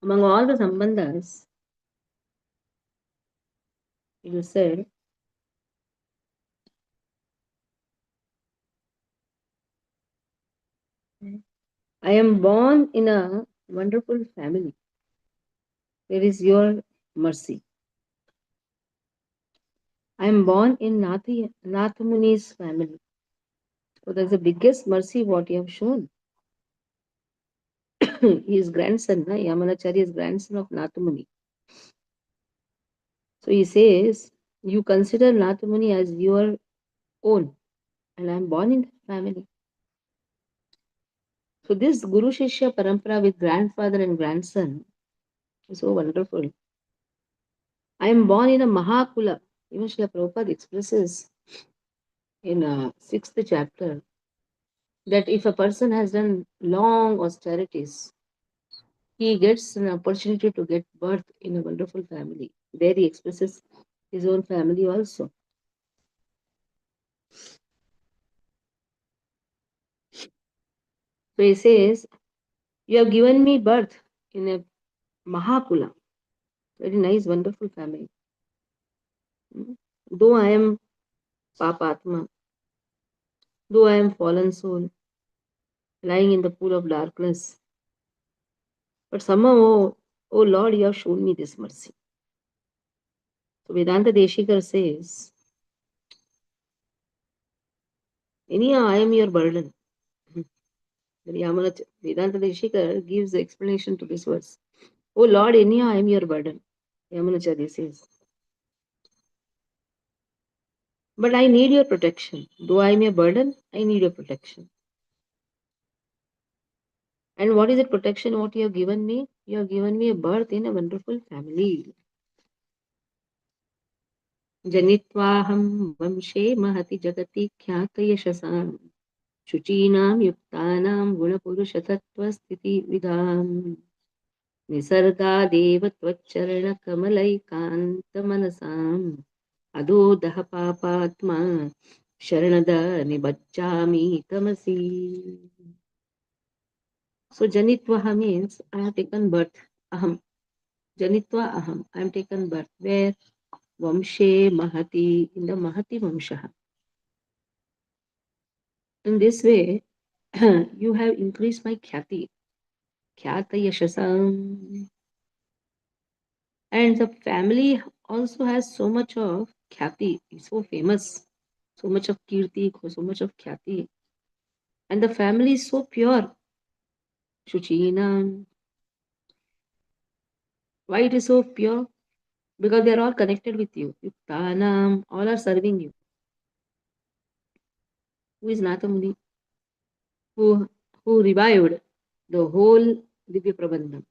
Among all the Sambandhas, it is said, I am born in a wonderful family. There is your mercy. I am born in Nath Muni's family. So that's the biggest mercy what you have shown. His grandson, na? Yamanacharya is grandson of Nath Muni. So he says, you consider Nath Muni as your own, and I am born in that family. So this Guru Shishya Parampara with grandfather and grandson is so wonderful. I am born in a Mahakula. Even Srila Prabhupada expresses in a sixth chapter that if a person has done long austerities, he gets an opportunity to get birth in a wonderful family. There he expresses his own family also. So he says, you have given me birth in a Mahakula. Very nice, wonderful family. Though I am Papatma, though I am fallen soul, lying in the pool of darkness, but somehow, oh Lord, you have shown me this mercy. So Vedanta Deshikar says, anyhow, I am your burden. Vedanta Deshikar gives the explanation to this verse. Oh Lord, anyhow, I am your burden. Yamunacharya says. But I need your protection. Though I am a burden, I need your protection. And what is the protection what you have given me? You have given me a birth in a wonderful family. Janitwaham vamshe mahati jagati khyata yashasam शुचीनां युक्तानां गुणपुरुषतत्त्वस्थितिविदाम् निसर्गादेव त्वच्चरणकमलैकान्तमनसाम् अदोदः पापात्मा शरणद निबज्जामि तमसि. So Janitvaha means I have taken birth. Aham. Janitva aham. I am taken birth. Where? Vamshe Mahati. In the Mahati Vamshaha. In this way, you have increased my khyati. Khyata Yashasam. And the family also has so much of khyati. It's so famous. So much of kirti, so much of khyati. And the family is so pure. Shuchinam. Why it is so pure? Because they are all connected with you. Yuktanam, all are serving you. Who is Nathamuni? Who revived the whole Divya Prabandham.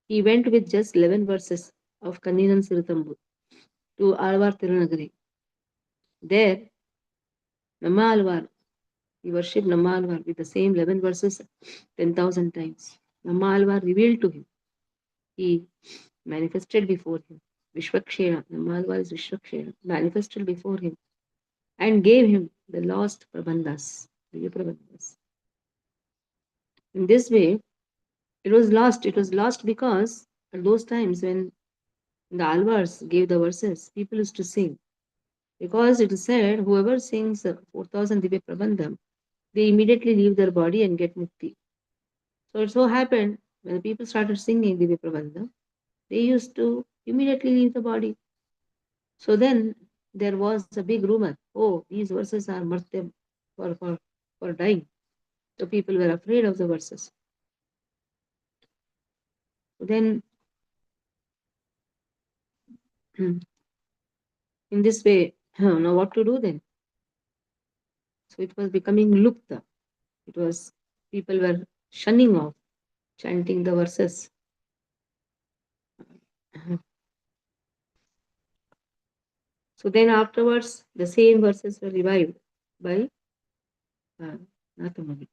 He went with just 11 verses of Kanninan Siritambu to Alvar Tirunagari. There, Namma he worshipped Namma with the same 11 verses 10,000 times. Namma revealed to him. He manifested before him. Vishwakshena, Namma is Vishwakshena, manifested before him and gave him the lost Prabandhas, Divya Prabandhas. In this way, it was lost. It was lost because at those times when the Alvars gave the verses, people used to sing. Because it is said, whoever sings 4,000 Divya Prabandham, they immediately leave their body and get mukti. So it so happened, when the people started singing Divya Prabandham, they used to immediately leave the body. So then there was a big rumor, oh, these verses are martyr for dying. So people were afraid of the verses. So then, in this way, now what to do then? So it was becoming lupta. It was, people were shunning off, chanting the verses. So then afterwards, the same verses were revived by Nathamuni.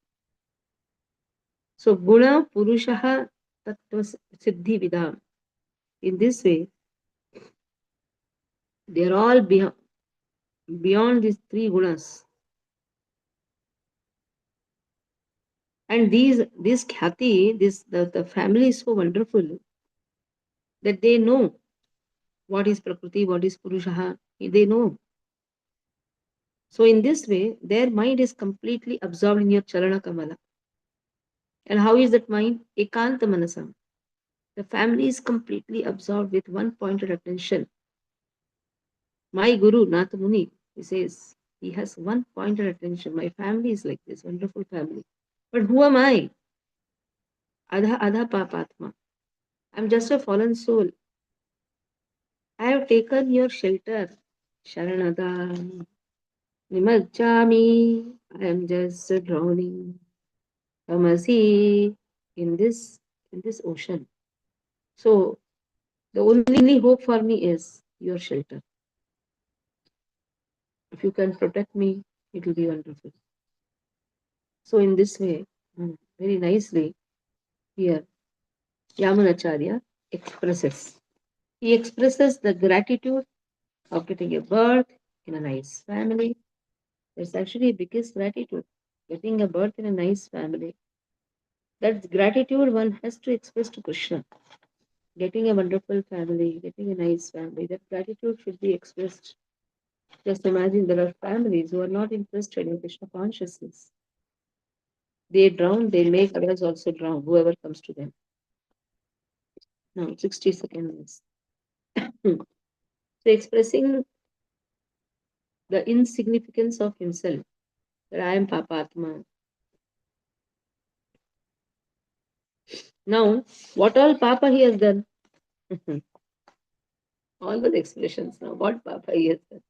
So Guna Purushaha Tattva Siddhi Vidam. In this way, they are all beyond these three gunas. And this Khyati, the family is so wonderful that they know what is Prakriti, what is Purushaha. They know. So in this way, their mind is completely absorbed in your Charana Kamala. And how is that mind? Ekanta Manasam. The family is completely absorbed with one pointed attention. My Guru, Nath Muni, he says, he has one pointed attention. My family is like this, wonderful family. But who am I? Adha Adha Papatma. I'm just a fallen soul. I have taken your shelter. Sharanada. Nimajjami. I am just drowning. Tamasi in this ocean. So the only hope for me is your shelter. If you can protect me, it will be wonderful. So in this way, very nicely here, Yamunacharya expresses. He expresses the gratitude of getting a birth in a nice family. That's actually biggest gratitude, getting a birth in a nice family. That gratitude one has to express to Krishna. Getting a wonderful family, getting a nice family, that gratitude should be expressed. Just imagine there are families who are not interested in Krishna consciousness. They drown, they make others also drown, whoever comes to them. Now, 60 seconds. So, expressing the insignificance of himself, that I am Papatma. Now, what all Papa he has done? All the expressions now, what Papa he has done.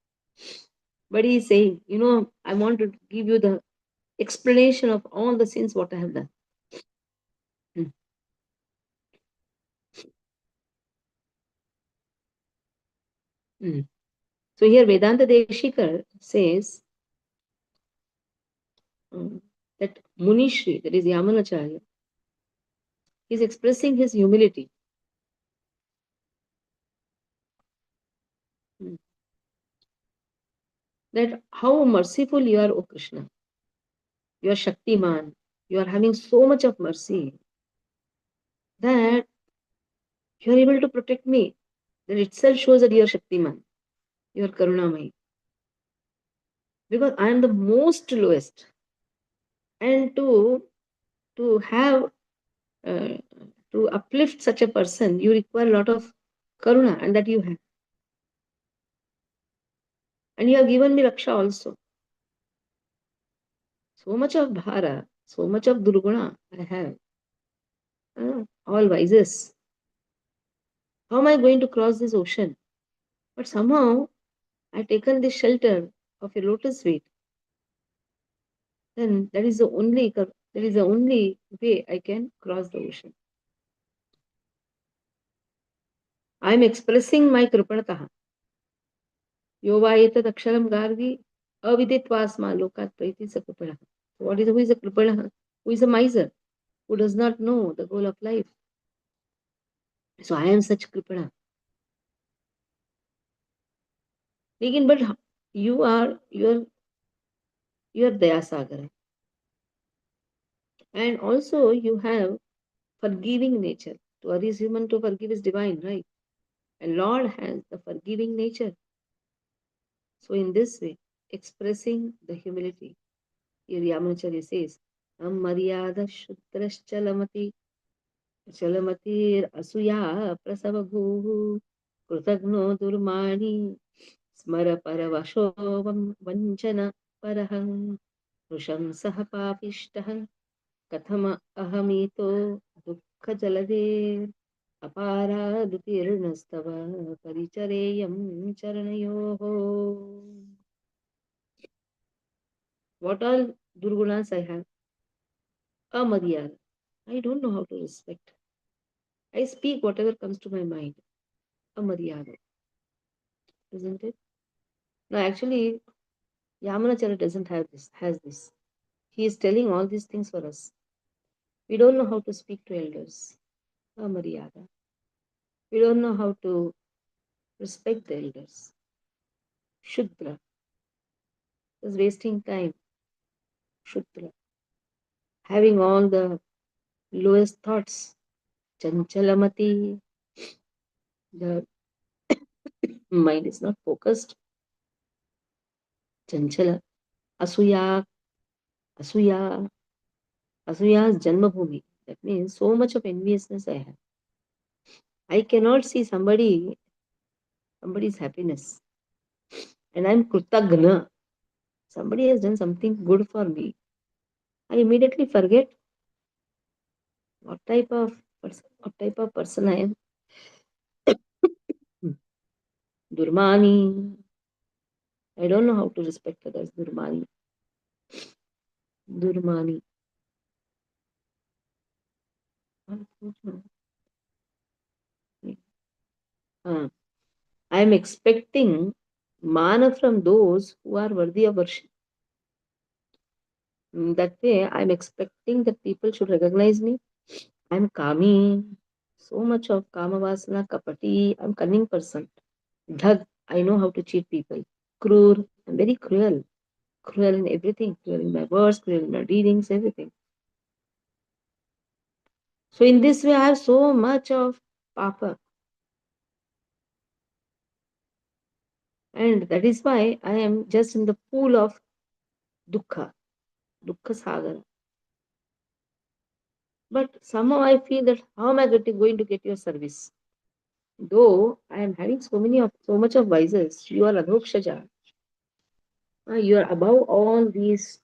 But he is saying, I want to give you the explanation of all the sins what I have done. Hmm. Hmm. So here Vedanta Deshikar says that Munishri, that is Yamanacharya, is expressing his humility. Hmm. That how merciful you are, O Krishna. You are Shaktiman. You are having so much of mercy that you are able to protect me. That itself shows that you are Shaktiman. You are Karunamai. Because I am the most lowest. And to have uh, to uplift such a person, you require a lot of karuna, and that you have. And you have given me Raksha also. So much of Bhara, so much of Durguna I have. All vices. How am I going to cross this ocean? But somehow I've taken the shelter of your lotus feet. Then that is the only way I can cross the ocean. I am expressing my kripanataha. Yova aksharam gargi aviditvasma lokat praiti sakripanah. Who is a kripanah? Who is a miser? Who does not know the goal of life? So I am such kripana. Lekin, but you are Dayasagar. And also you have forgiving nature. To what is human, to forgive is divine, right? And Lord has the forgiving nature. So in this way, expressing the humility, here Yamunacharya says, Maryada Shudraschalamati Chalamatir Asuya Prasava Bhuhu Krutagno Durmani Smara Paravasho Vanchana Paraham Nushamsaha Papishtaha Kathama Ahamito Dukha Jalade अपारादुतीर्णस्तव परिचरेयं चरणयोः. What all durgunas I have? Amaryada. I don't know how to respect. I speak whatever comes to my mind. Amaryada. Isn't it? No, actually, Yamunacharya doesn't have this, has this. He is telling all these things for us. We don't know how to speak to elders. Amaryada. We don't know how to respect the elders. Shudra. Just wasting time. Shudra. having all the lowest thoughts, chanchalamati, the mind is not focused, chanchala, asuya, asuya, asuya's janmabhumi. That means so much of enviousness I have. I cannot see somebody's happiness. And I'm krutagna. Somebody has done something good for me. I immediately forget what type of person I am. Durmani. I don't know how to respect others. Durmani. Durmani. Uh, I am expecting mana from those who are worthy of worship. That way, I'm expecting that people should recognize me. I'm kami. So much of kamavasana, kapati. I'm cunning person. Dhag. I know how to cheat people. Krur. I'm very cruel. Cruel in everything. Cruel in my words, cruel in my dealings, everything. So in this way, I have so much of papa. And that is why I am just in the pool of dukkha, dukkha sagara. But somehow I feel that how am I going to get your service? Though I am having so much of vices, you are adhokshaja. You are above all these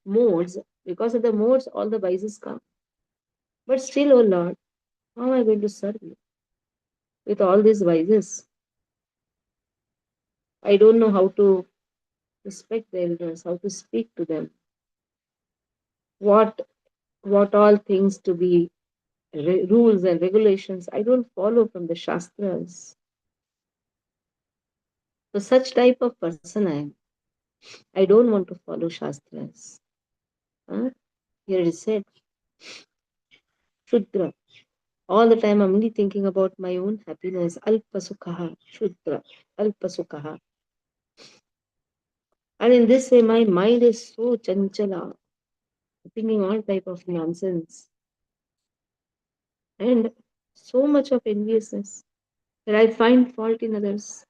modes. Because of the modes, all the vices come. But still, oh Lord, how am I going to serve you with all these vices? I don't know how to respect the elders, how to speak to them, what what all things to be rules and regulations. I don't follow from the Shastras. So such type of person I am. I don't want to follow Shastras. Huh? Here it is said, Shudra. All the time I'm only thinking about my own happiness. Alpasukaha, Shudra, Alpasukaha. And in this way, my mind is so chanchala, thinking all type of nonsense. And so much of enviousness that I find fault in others.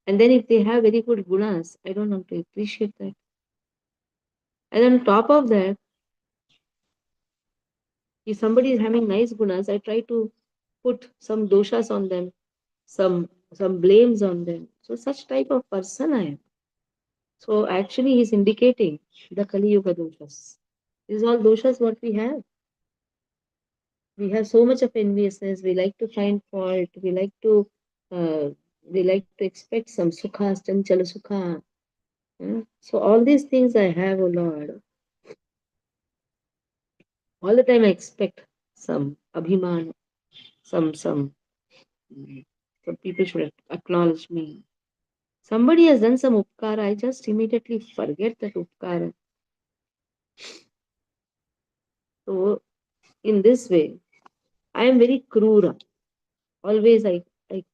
And then if they have very good gunas, I don't want to appreciate that. And on top of that, if somebody is having nice gunas, I try to put some doshas on them, some blames on them. So such type of person I am. So actually he's indicating the Kali Yuga doshas. These are all doshas what we have. We have so much of enviousness. We like to find fault. Uh, we like to expect some sukha, chanchala sukha. So all these things I have, oh Lord. All the time I expect some abhiman, some some people should acknowledge me. Somebody has done some upkara, I just immediately forget that upkara. So in this way, I am very krura. Always I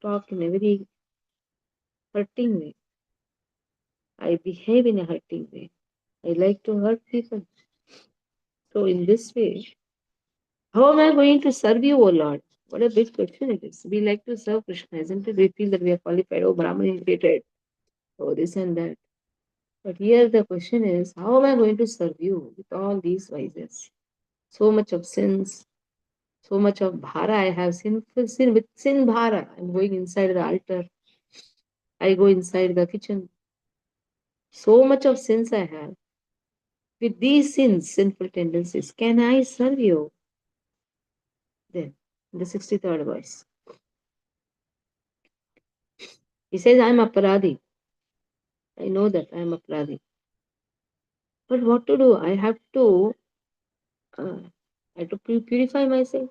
talk in a very hurting way. I behave in a hurting way. I like to hurt people. So in this way, how am I going to serve you, O Lord? What a big question it is. We like to serve Krishna, isn't it? We feel that we are qualified. Oh, Brahman initiated. Oh, this and that. But here the question is, how am I going to serve you with all these vices? So much of sins, so much of bhara I have, sinful sin with sin bhara. I'm going inside the altar. I go inside the kitchen. So much of sins I have. With these sins, sinful tendencies, can I serve you? Then, in the 63rd verse, he says, I'm aparadi. I know that I'm aparadi. But what to do? Uh, I have to purify myself.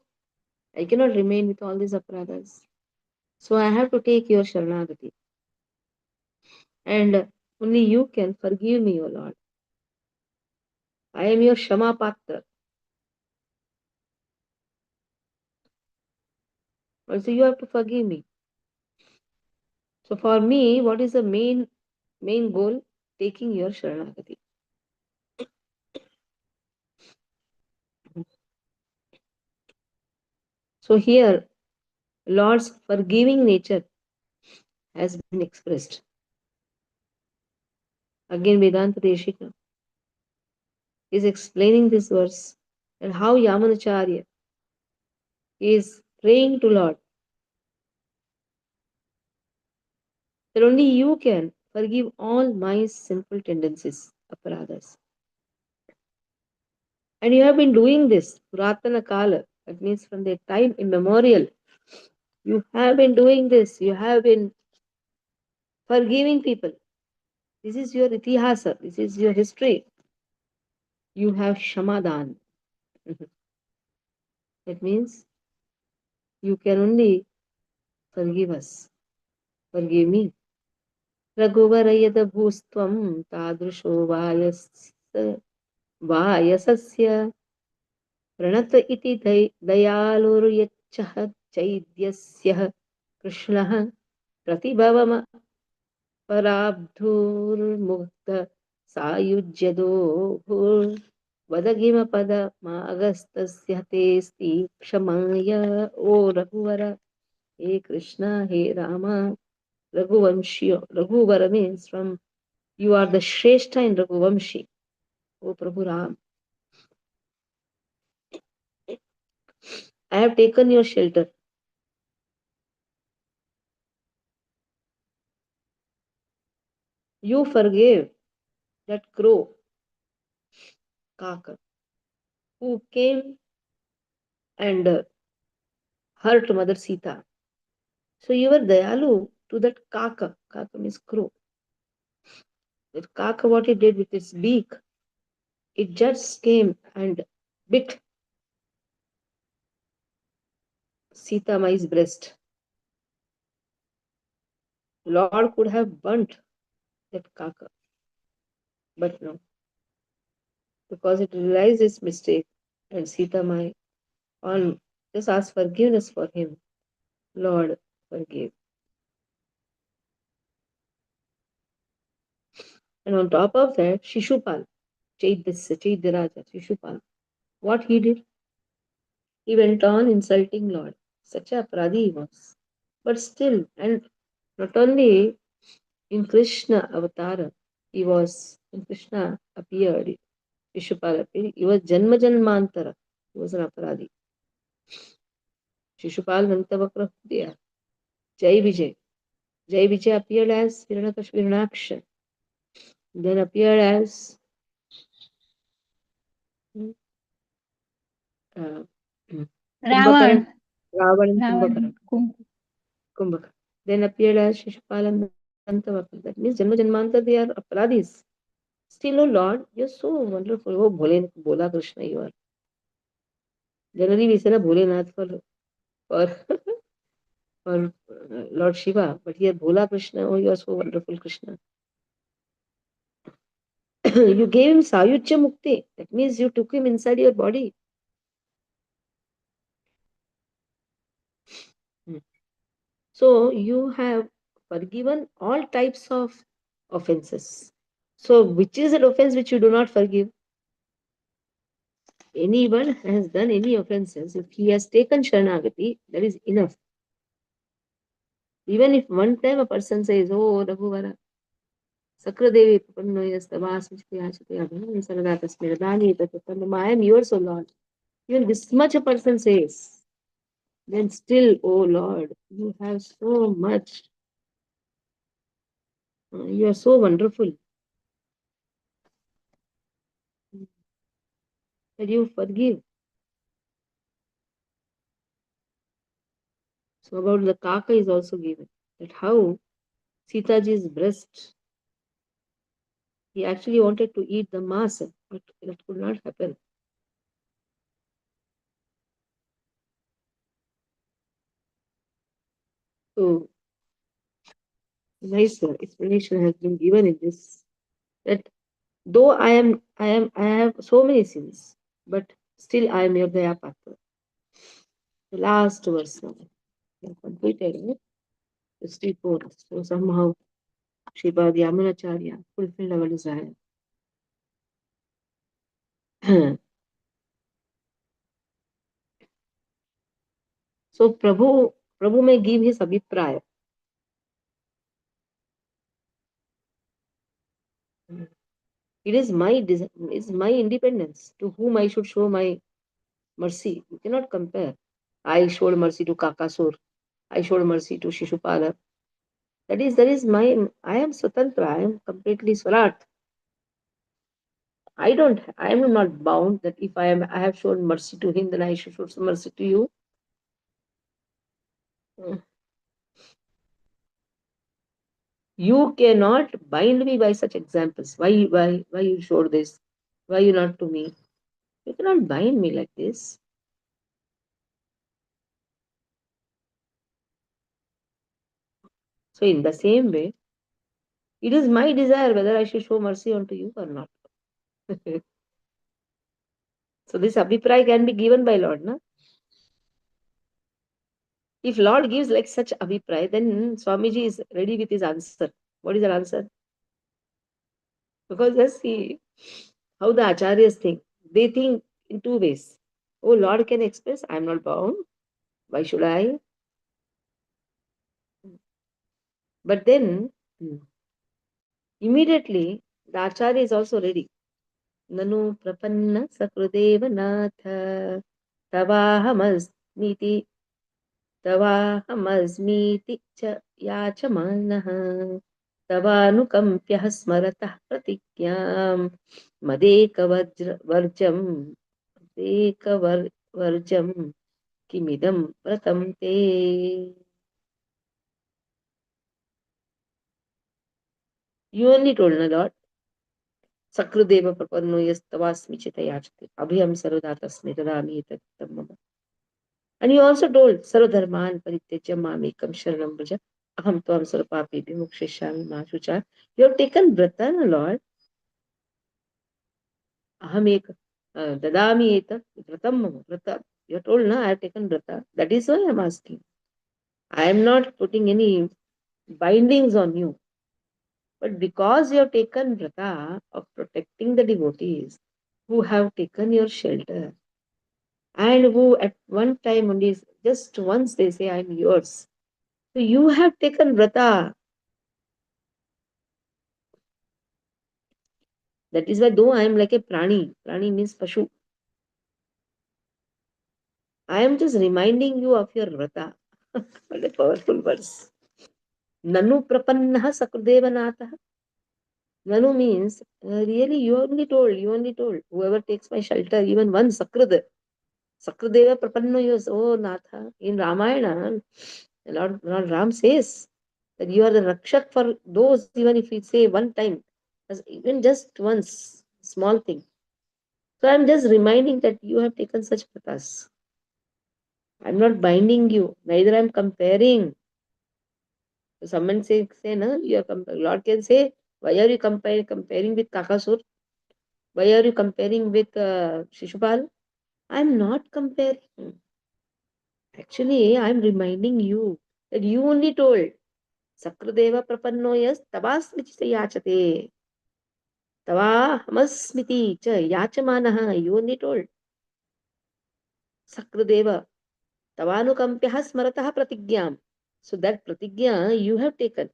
I cannot remain with all these aparadhas. So I have to take your Sharanagati. And only you can forgive me, O Lord. I am your Shama Patra. Also, you have to forgive me. So for me, what is the main goal? Taking your Sharanagati. So here, Lord's forgiving nature has been expressed. Again, Vedanta Deshika is explaining this verse and how Yamanacharya is praying to Lord that only you can forgive all my sinful tendencies, aparadhas. And you have been doing this, Puratana Kala, that means from the time immemorial. You have been doing this, you have been forgiving people. This is your itihasa, this is your history. You have shamadan. That means you can only forgive us. Forgive me. Raghuvar yadabhustvam tadrusho vayasasya pranat iti dayaluryachaha chaidyasya krishnah pratibhavama पराब्धुर्मुक्त सायुज्यदो वदगिमपदमागस्तस्य तेस्ति क्षमाय ओ रघुवर हे कृष्ण हे राम रघुवंशी रघुवर means from you are the Shrestha in Raghuvamshi, O Prabhu Ram. I have taken your shelter. You forgave that crow, Kaka, who came and hurt Mother Sita. So you were Dayalu to that Kaka. Kaka means crow. That Kaka, what it did with its beak, it just came and bit Sita Mai's breast. Lord could have burnt that Kaka, but no, because it realized its mistake and Sita Mai on just asked forgiveness for him. Lord forgave. And on top of that, Shishupal, Chaidyaraja, Shishupal, what he did? He went on insulting Lord. Such a aparadhi he was. But still, and not only in Krishna avatar, he was, when Krishna appeared, Shishupal appeared, he was Janma Janmantara. He was an aparadhi. Shishupal Nantavakra there. Jai Vijay. Jai Vijay appeared as Hiranaksha. Then appeared as uh, Ravan. Kumbhakaran, Ravan and Ravan. Kumbhakaran. Kumbhaka. Then appeared as Shishupal and Dantavakra. That means Janma Janmanta, they are aparadhis. Still, oh Lord, you're so wonderful. Oh, Bhola Krishna, you are. Generally, we say na Bholenath for, for Lord Shiva, but here Bhola Krishna, oh, you are so wonderful, Krishna. You gave him Sayuchya Mukti. That means you took him inside your body. So you have forgiven all types of offenses. So, which is an offense which you do not forgive? Anyone has done any offenses, if he has taken Sharanagati, that is enough. Even if one time a person says, Oh, Raghuvara, Sakradevi, I am yours, O Lord. Even this much a person says, then still, oh Lord, you have so much. You are so wonderful that you forgive. So about the Kaka is also given. That how Sitaji's breast, he actually wanted to eat the mass, but that could not happen. So nice explanation has been given in this. That though I have so many sins, but still I am your Dayapatra. The last verse now. We have completed it. 64. So somehow Sripad Yamunacharya fulfilled our desire. So Prabhu may give his abhipraya. It is my independence to whom I should show my mercy. You cannot compare. I showed mercy to Kakasur. I showed mercy to Shishupala. That is my. I am Swatantra. I am completely Swarat. I am not bound that if I have shown mercy to him, then I should show some mercy to you. You cannot bind me by such examples. Why you showed this? Why you not to me? You cannot bind me like this. So in the same way, it is my desire whether I should show mercy unto you or not. So this abhipraya can be given by Lord, no? If Lord gives like such abhipraya, then Swamiji is ready with his answer. What is the answer? Because just see how the acharyas think. They think in two ways. Oh, Lord can express, I am not bound. Why should I? But then immediately the acharya is also ready. Nanu prapanna sakrudeva natha tavahamasmiti तवाहमस्मीति च याचमानः तवानुकम्प्यः स्मरतः प्रतिज्ञां मदेकवर्जं किमिदं व्रतं ते. You only told na Lord. Sakrudeva prapanno yastavasmi chita yachate abhyam sarvada tasme dadami etat mama. And you also told Sarvadharman Parityajya Mamekam Sharanam Braja Aham Tvam Sarvapapi Vimukshishami Ma Shucha. You have taken Vrata, no Lord. Aham Ek Dadami Eta Vratam Mama Vrata. You have told, no, I have taken Vrata. That is why I am asking. I am not putting any bindings on you. But because you have taken Vrata of protecting the devotees who have taken your shelter and who at one time only, just once they say, I am yours. So you have taken Vrata. That is why though I am like a prani means pashu, I am just reminding you of your vrata. What a powerful verse. Nanu prapannaha sakrudevanatah. Nanu means, really, you only told. Whoever takes my shelter, even one Sakrudeva prapanno yos, oh Natha. In Ramayana, Lord Ram says that you are the rakshak for those, even if we say one time, even just once, small thing. So I am just reminding that you have taken such pratas. I'm not binding you, neither I'm comparing. So someone say no, you are Lord can say, why are you comparing with Kakasur? Why are you comparing with Shishupal? I'm not comparing. Actually, I'm reminding you that you only told Sakrudeva prapanno yas tabasmiti se yachate. Tava hamasmiti cha yachamanaha. You only told Sakrudeva. Tavanukampyaha smarataha pratigyam. So that pratigya you have taken.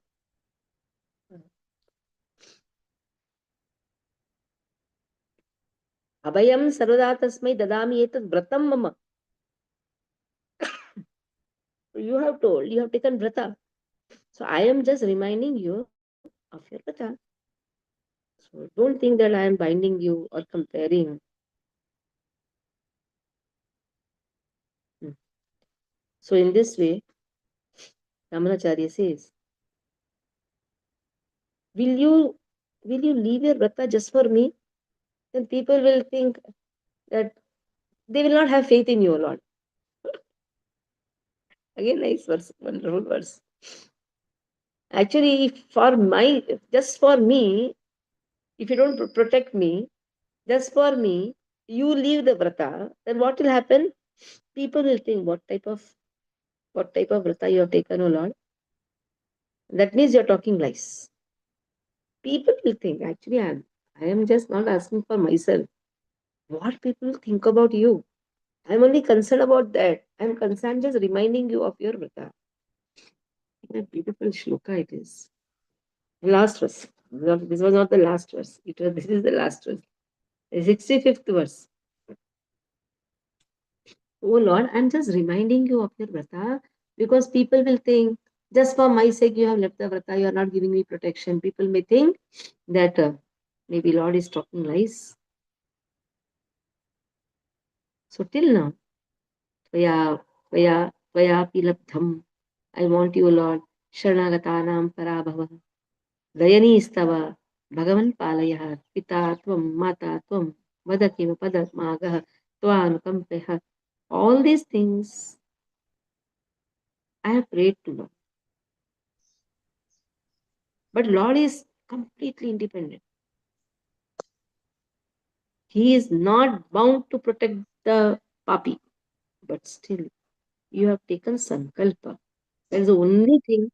Abhayam sarvada tasmai dadami etat vratam mama. You have told, you have taken vrata. So I am just reminding you of your vrata. So don't think that I am binding you or comparing. So in this way, Ramanacharya says, will you leave your vrata just for me? Then people will think that they will not have faith in you, Lord. Again, nice verse, wonderful verse. Actually, just for me, if you don't protect me, just for me, you leave the vrata, then what will happen? People will think, what type of vrata you have taken, O Lord? That means you're talking lies. People will think, actually, I am just not asking for myself. What people think about you? I'm only concerned about that. I am concerned just reminding you of your vrata. What a beautiful shloka it is. Last verse. This was not the last verse. This is the last verse. The 65th verse. Oh Lord, I'm just reminding you of your vrata because people will think, just for my sake, you have left the vrata, you are not giving me protection. People may think that maybe Lord is talking lies. So till now, Tvaya, Tvaya, Tvaya Pilabdham. I want you, Lord. Sharnagatanam Parabhava. Dayanistava. Bhagavan Palayah. Pita Tvam, Mata Tvam. Vadakiva Padamagah. Tvanukampeha. All these things I have prayed to Lord. But Lord is completely independent. He is not bound to protect the papi. But still, you have taken sankalpa. That is the only thing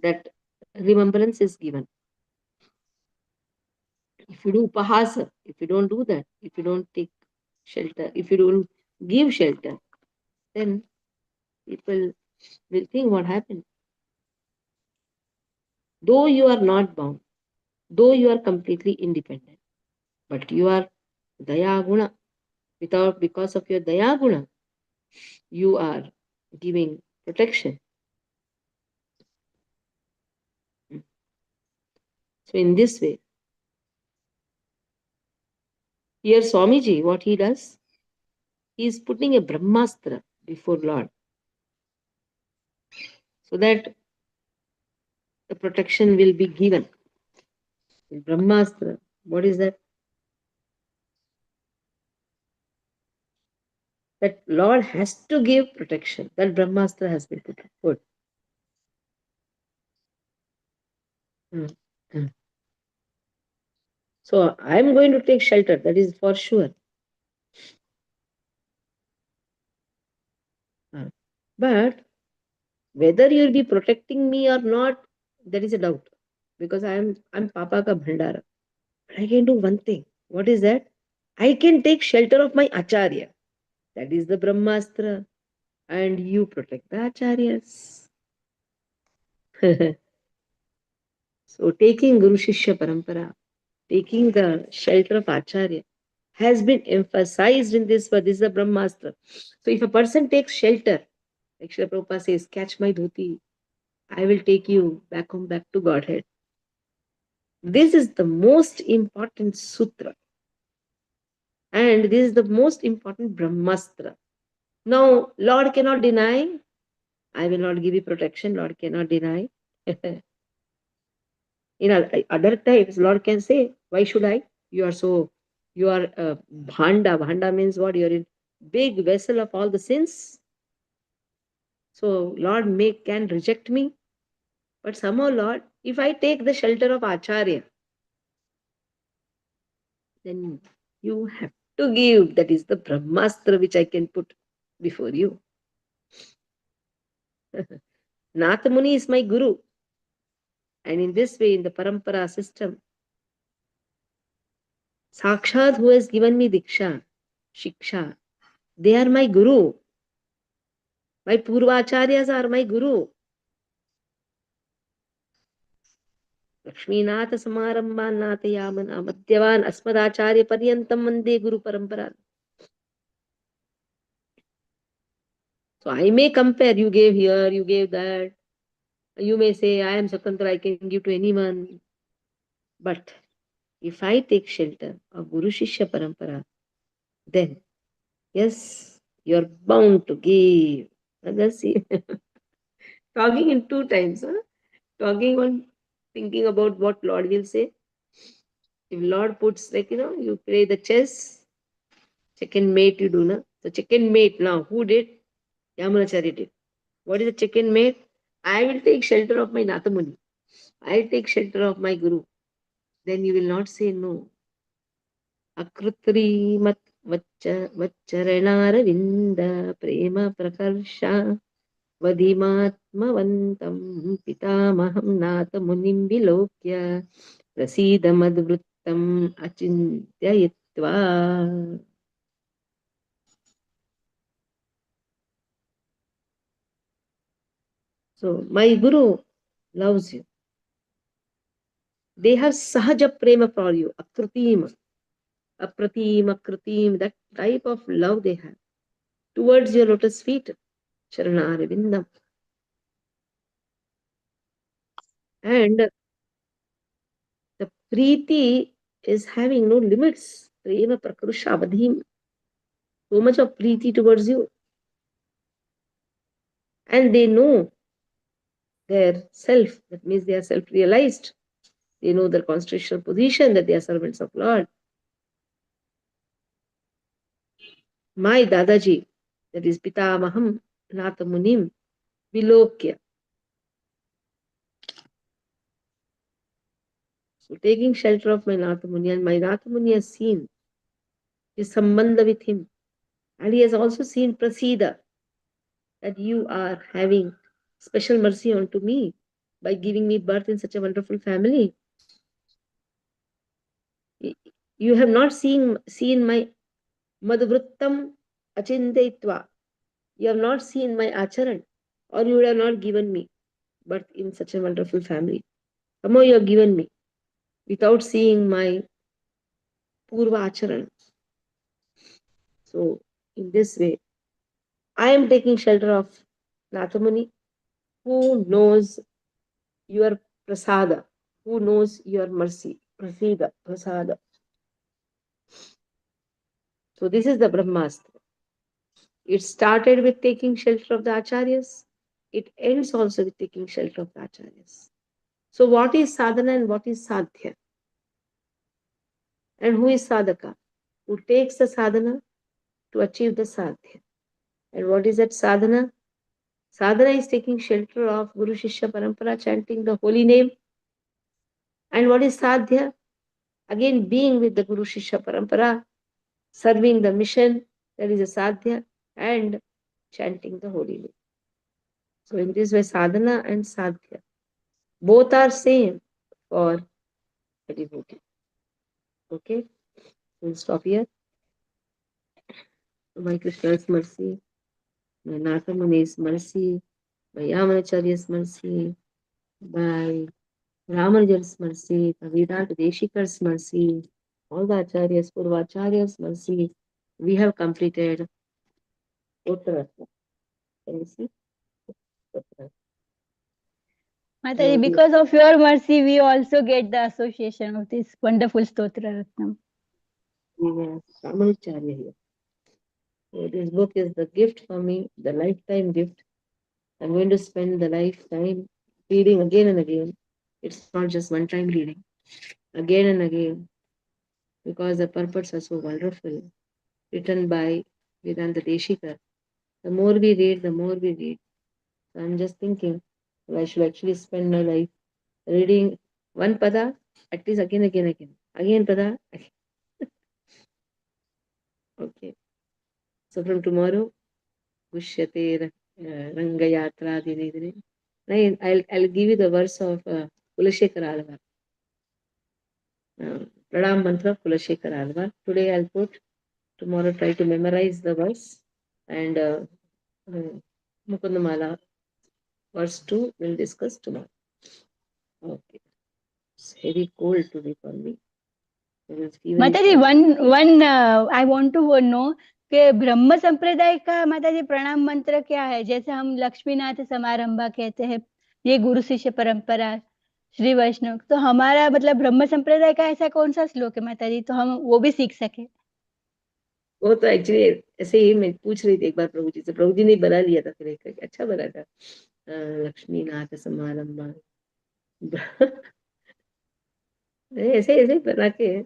that remembrance is given. If you do upahasa, if you don't do that, if you don't take shelter, if you don't give shelter, then people will think what happened. Though you are not bound, though you are completely independent, but you are daya guna. Because of your daya guna, you are giving protection. So in this way, here Swamiji, what he does, he is putting a Brahmastra before Lord so that the protection will be given. Brahmastra, what is that? That Lord has to give protection. That Brahmastra has been put. Mm. Mm. So I'm going to take shelter, that is for sure. But whether you'll be protecting me or not, that is a doubt. Because I'm Papa ka Bhandara. But I can do one thing. What is that? I can take shelter of my Acharya. That is the Brahmastra. And you protect the Acharyas. So taking Guru Shishya Parampara, taking the shelter of Acharya, has been emphasized in this verse. This is the Brahmastra. So if a person takes shelter, like Srila Prabhupada says, catch my dhoti, I will take you back home, back to Godhead. This is the most important sutra. And this is the most important Brahmastra. Now, Lord cannot deny, I will not give you protection. Lord cannot deny. In other times, Lord can say, why should I? You are bhanda. Bhanda means what? You are in big vessel of all the sins. So Lord can reject me. But somehow, Lord, if I take the shelter of Acharya, then you have to give. That is the Brahmastra which I can put before you. Nathamuni is my guru. And in this way, in the Parampara system, Sakshat, who has given me Diksha, Shiksha, they are my guru. My Purvacharyas are my guru. Lakshminath Samarambhan Nathayaman Amadhyavan Asmadacharya Paryantam Vande Guru Parampara. So I may compare, you gave here, you gave that. You may say, I am Swatantra, I can give to anyone. But if I take shelter of Guru Shishya Parampara, then yes, you are bound to give. Let's see. Talking in two times, huh? Talking one, thinking about what Lord will say. If Lord puts, like, you play the chess, second mate you do, na? So second mate now, who did? Yamunacharya did. What is the second mate? I will take shelter of my Nathamuni. I will take shelter of my Guru. Then you will not say no. Akrutri mat vaccharanaravinda prema prakarša vadimatmavantam pitamaham Nathamunim vilokya prasida madvrittam achintayitva. So my Guru loves you. They have sahaja prema for you, akritim, apratim, that type of love they have towards your lotus feet, Charanarivindam. And the Preeti is having no limits. Prema prakrusha avadhim. So much of Preeti towards you. And they know their self. That means they are self-realized. They know their constitutional position, that they are servants of Lord. My Dadaji, that is Pitamaham Natha Munim, Vilokya. So taking shelter of my Natha Muni, and my Natha Muni has seen his sambandha with him. And he has also seen Prasida, that you are having special mercy unto me by giving me birth in such a wonderful family. You have not seen my Madhvrittam Achindetva. You have not seen my Acharan, or you would have not given me birth in such a wonderful family. Somehow you have given me without seeing my Purva Acharan. So, in this way, I am taking shelter of Nathamuni, who knows your prasada, who knows your mercy, prasada. So this is the Brahmastra. It started with taking shelter of the acharyas. It ends also with taking shelter of the acharyas. So what is sadhana and what is sadhya? And who is sadhaka? Who takes the sadhana to achieve the sadhya. And what is that sadhana? Sadhana is taking shelter of Guru Shishya Parampara, chanting the holy name. And what is sadhya? Again, being with the Guru Shishya Parampara, serving the mission, that is a sadhya, and chanting the holy name. So in this way, sadhana and sadhya, both are same for a devotee. Okay, we'll stop here. By Krishna's mercy, by Natha Muni's mercy, by Yamanacharya's mercy, by Ramanujan's mercy, by Vedanta Deshikar's mercy, all the Acharyas, Purvacharya's mercy, we have completed Uttaratma. Can you see? Uttaratma. Mataji, because of your mercy, we also get the association of this wonderful Stotra Ratnam. Yes, Ramanacharya here. So this book is the gift for me, the lifetime gift. I'm going to spend the lifetime reading again and again. It's not just one time reading, again and again, because the purports are so wonderful, written by Vedanta Deshikar. The more we read, the more we read. So I'm just thinking, well, I should actually spend my life reading one pada, at least again, again pada. Okay. So from tomorrow, Gushyate Rangayatra Dine. I'll give you the verse of Kulashekar Alvar. Pranam Mantra Kulashekar Alvar. Today I'll put, tomorrow try to memorize the verse, and Mukundamala verse 2 we'll discuss tomorrow. Okay. It's heavy cold today for me. Mataji one I want to know कि ब्रह्म संप्रदाय का माताजी प्रणाम मंत्र क्या है? जैसे हम लक्ष्मीनाथ समारंभा कहते हैं, ये गुरु शिष्य परंपरा, श्री वैष्णव, तो हमारा मतलब ब्रह्म संप्रदाय का ऐसा कौन सा श्लोक है माताजी, तो हम वो भी सीख सके? वो तो एक्चुअली ऐसे ही मैं पूछ रही थी एक बार प्रभु जी से, प्रभु जी ने बना लिया था, फिर एक अच्छा बना था, लक्ष्मीनाथ समारंभा ऐसे ऐसे बना के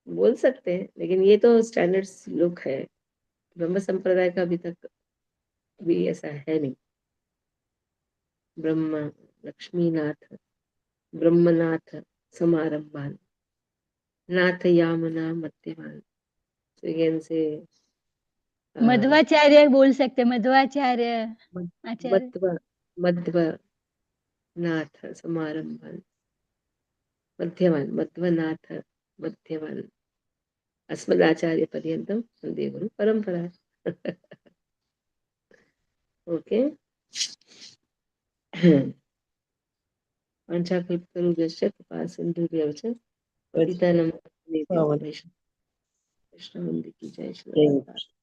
बोल सकते हैं, लेकिन ये तो स्टैंडर्ड श्लोक है। ब्रह्म संप्रदाय का अभी तक भी ऐसा है नहीं। ब्रह्म लक्ष्मीनाथ ब्रह्मनाथ समारंभान नाथ यामना मध्यमान। So again say मध्वाचार्य बोल सकते, मध्वाचार्य आचार्य, मध्व नाथ समारंभान मध्यवान, मध्वनाथ मध्यवान अस्मदाचार्य पर्यंतम वंदे गुरु परंपरा। ओके, वाञ्छाकल्पतरुभ्यश्च कृपा सिन्धुभ्यश्च पतितानां पावनेभ्यो वैष्णवेभ्यो नमः। कृष्ण वन्दे की जय श्री जय प्रभुपाद।